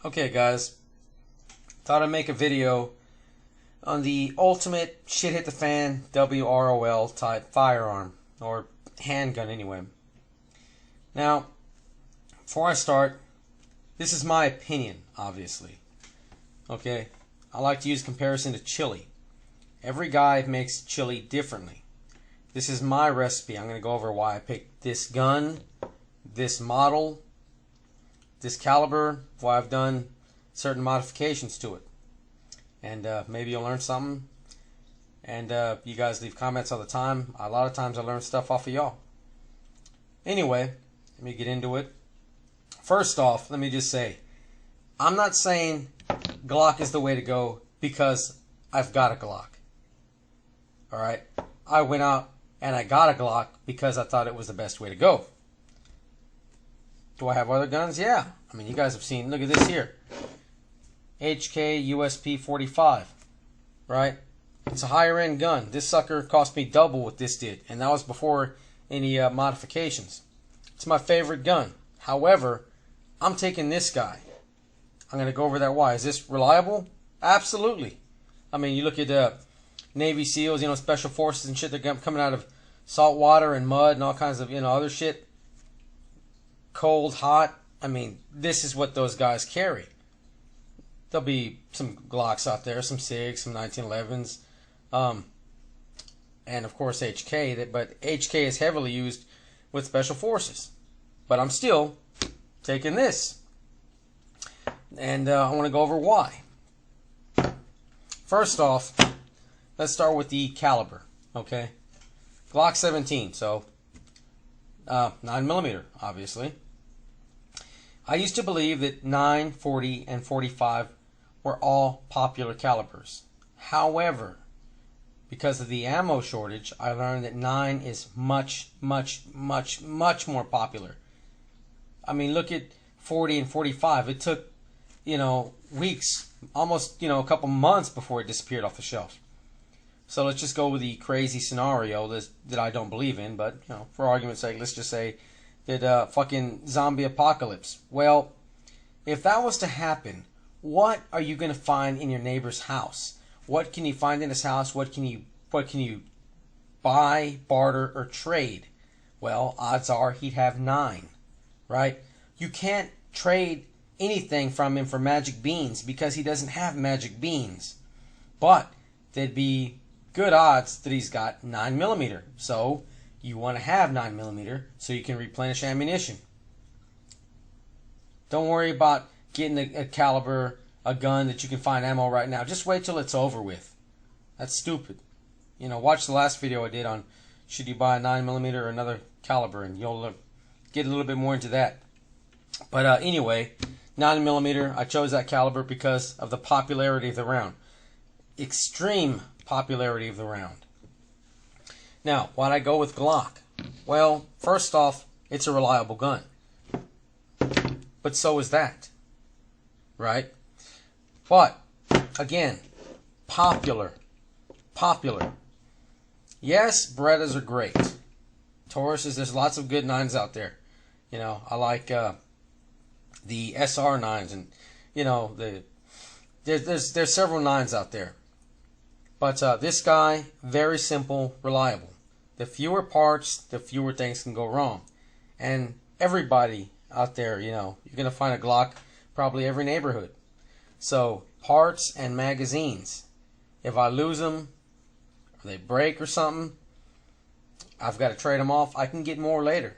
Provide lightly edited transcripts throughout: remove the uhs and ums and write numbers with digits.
Okay guys, thought I'd make a video on the ultimate shit hit the fan WROL type firearm, or handgun anyway. Now, before I start, this is my opinion, obviously. Okay, I like to use comparison to chili. Every guy makes chili differently. This is my recipe. I'm going to go over why I picked this gun, this model, this caliber, why I've done certain modifications to it. And maybe you'll learn something. And you guys leave comments all the time. A lot of times I learn stuff off of y'all. Anyway, let me get into it. First off, let me just say, I'm not saying Glock is the way to go because I've got a Glock. Alright? I went out and I got a Glock because I thought it was the best way to go. Do I have other guns? Yeah. I mean, you guys have seen, look at this here. HK USP 45. Right? It's a higher end gun. This sucker cost me double what this did. And that was before any modifications. It's my favorite gun. However, I'm taking this guy. I'm going to go over that why. Is this reliable? Absolutely. I mean, you look at Navy SEALs, Special Forces and shit. They're coming out of salt water and mud and all kinds of, other shit. Cold, hot. I mean, this is what those guys carry. There'll be some Glocks out there, some SIGs, some 1911s, and of course HK. But HK is heavily used with Special Forces. But I'm still taking this. And I want to go over why. First off, let's start with the caliber. Okay, Glock 17, so 9mm, obviously. I used to believe that 9, 40, and 45 were all popular calibers. However, because of the ammo shortage, I learned that 9 is much, much, much, much more popular. I mean, look at 40 and 45. It took, weeks, almost, a couple months before it disappeared off the shelf. So let's just go with the crazy scenario that I don't believe in, but, for argument's sake, let's just say that fucking zombie apocalypse. Well, if that was to happen, what are you going to find in your neighbor's house? What can you find in his house? What can you buy, barter, or trade? Well, odds are he'd have 9, right? You can't trade anything from him for magic beans because he doesn't have magic beans. But there'd be good odds that he's got 9mm. So you want to have 9mm so you can replenish ammunition. Don't worry about getting a caliber, a gun that you can find ammo right now. Just wait till it's over with. That's stupid. Watch the last video I did on should you buy a 9mm or another caliber, and you'll get a little bit more into that. But anyway, 9mm, I chose that caliber because of the popularity of the round. Extreme popularity of the round. Now, why'd I go with Glock? Well, first off, it's a reliable gun. But so is that. Right? But, again, popular. Popular. Yes, Berettas are great. Tauruses, there's lots of good 9s out there. I like the SR 9s, and, there's several 9s out there. But this guy, very simple, reliable. The fewer parts, the fewer things can go wrong. And everybody out there, you're going to find a Glock probably every neighborhood. So, parts and magazines. If I lose them, or they break or something, I've got to trade them off. I can get more later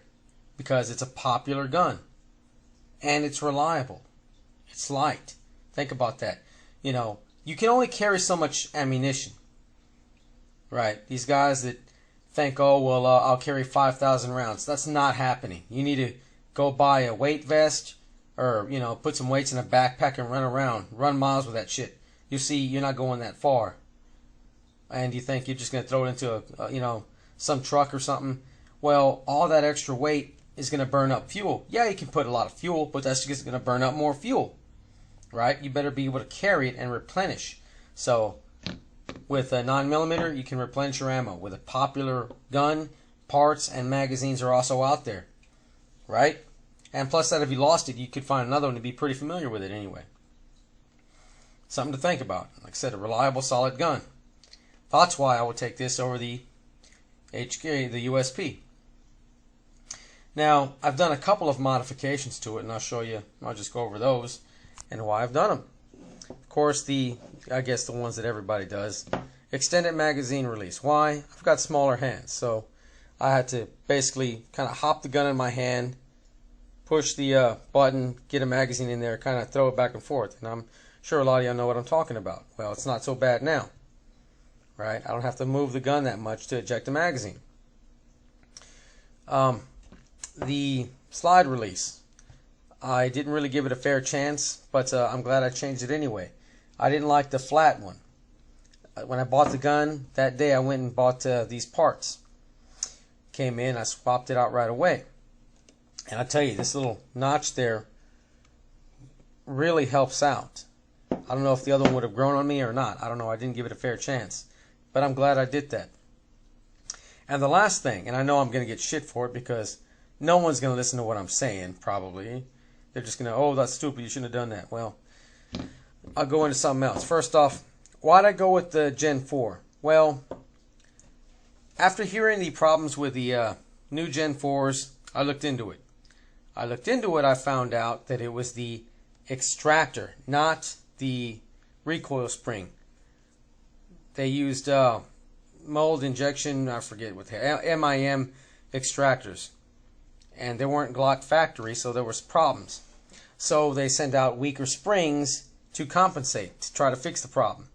because it's a popular gun. And it's reliable. It's light. Think about that. You can only carry so much ammunition. Right? These guys that think, oh, well, I'll carry 5,000 rounds. That's not happening. You need to go buy a weight vest or, put some weights in a backpack and run around. Run miles with that shit. You see, you're not going that far. And you think you're just going to throw it into some truck or something. Well, all that extra weight is going to burn up fuel. Yeah, you can put a lot of fuel, but that's just going to burn up more fuel. Right? You better be able to carry it and replenish. So, with a 9mm, you can replenish your ammo. With a popular gun, parts and magazines are also out there. Right? And plus that if you lost it, you could find another one to be pretty familiar with it anyway. something to think about. Like I said, a reliable, solid gun. That's why I would take this over the the USP. Now, I've done a couple of modifications to it, and I'll show you. I'll just go over those and why I've done them. Of course, I guess the ones that everybody does. Extended magazine release. Why? I've got smaller hands, so I had to basically kind of hop the gun in my hand, push the button, get a magazine in there, kind of throw it back and forth. And I'm sure a lot of y'all know what I'm talking about. Well, it's not so bad now, right? I don't have to move the gun that much to eject the magazine. The slide release. I didn't really give it a fair chance, but I'm glad I changed it anyway. I didn't like the flat one. When I bought the gun, that day I went and bought these parts. Came in, I swapped it out right away. And I tell you, this little notch there really helps out. I don't know if the other one would have grown on me or not. I don't know. I didn't give it a fair chance. But I'm glad I did that. And the last thing, and I know I'm going to get shit for it because no one's going to listen to what I'm saying, probably. They're just going to, oh, that's stupid, you shouldn't have done that. Well, I'll go into something else. First off, why'd I go with the Gen 4? Well, after hearing the problems with the new Gen 4s, I looked into it. I found out that it was the extractor, not the recoil spring. They used mold injection, I forget what MIM extractors. And they weren't Glock factory, so there was problems. So they sent out weaker springs to compensate, to try to fix the problem.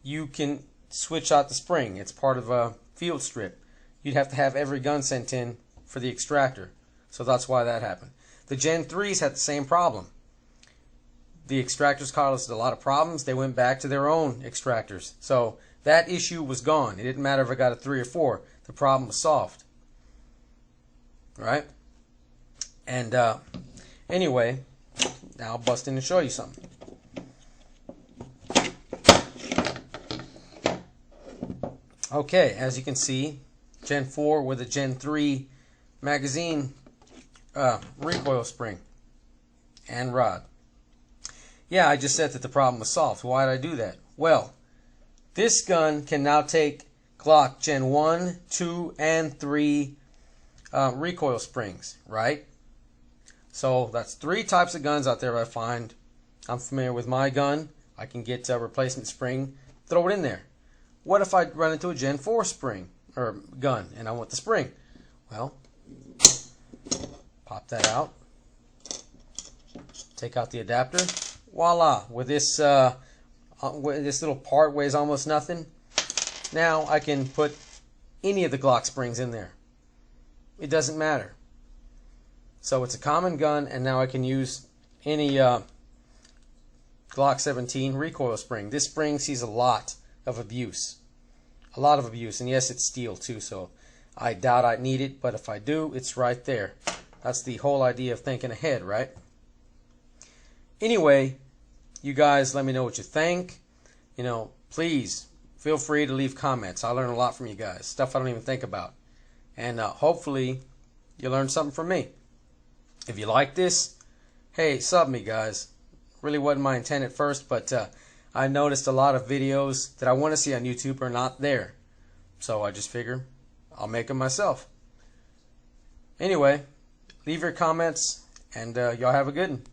You can switch out the spring. It's part of a field strip. You'd have to have every gun sent in for the extractor. So that's why that happened. The Gen 3s had the same problem. The extractors caused a lot of problems. They went back to their own extractors. So that issue was gone. It didn't matter if I got a 3 or 4. The problem was solved. Right? And anyway, now I'll bust in and show you something. Okay, as you can see, Gen 4 with a Gen 3 magazine recoil spring and rod. Yeah, I just said that the problem was solved. Why did I do that? Well, this gun can now take Glock Gen 1, 2, and 3 recoil springs, right? So that's 3 types of guns out there I find. I'm familiar with my gun. I can get a replacement spring, throw it in there. What if I run into a Gen 4 spring or gun and I want the spring? Well, pop that out, take out the adapter. Voila! With this little part weighs almost nothing. Now I can put any of the Glock springs in there. It doesn't matter. So it's a common gun, and now I can use any Glock 17 recoil spring. This spring sees a lot of abuse. A lot of abuse. And yes, it's steel too, so I doubt I need it, but if I do, it's right there. That's the whole idea of thinking ahead, right? Anyway, you guys let me know what you think. You know, please feel free to leave comments. I learn a lot from you guys. Stuff I don't even think about. And hopefully you learned something from me. If you like this, hey, sub me, guys. Really wasn't my intent at first, but I noticed a lot of videos that I want to see on YouTube are not there. So I just figure I'll make them myself. Anyway, leave your comments, and y'all have a good one.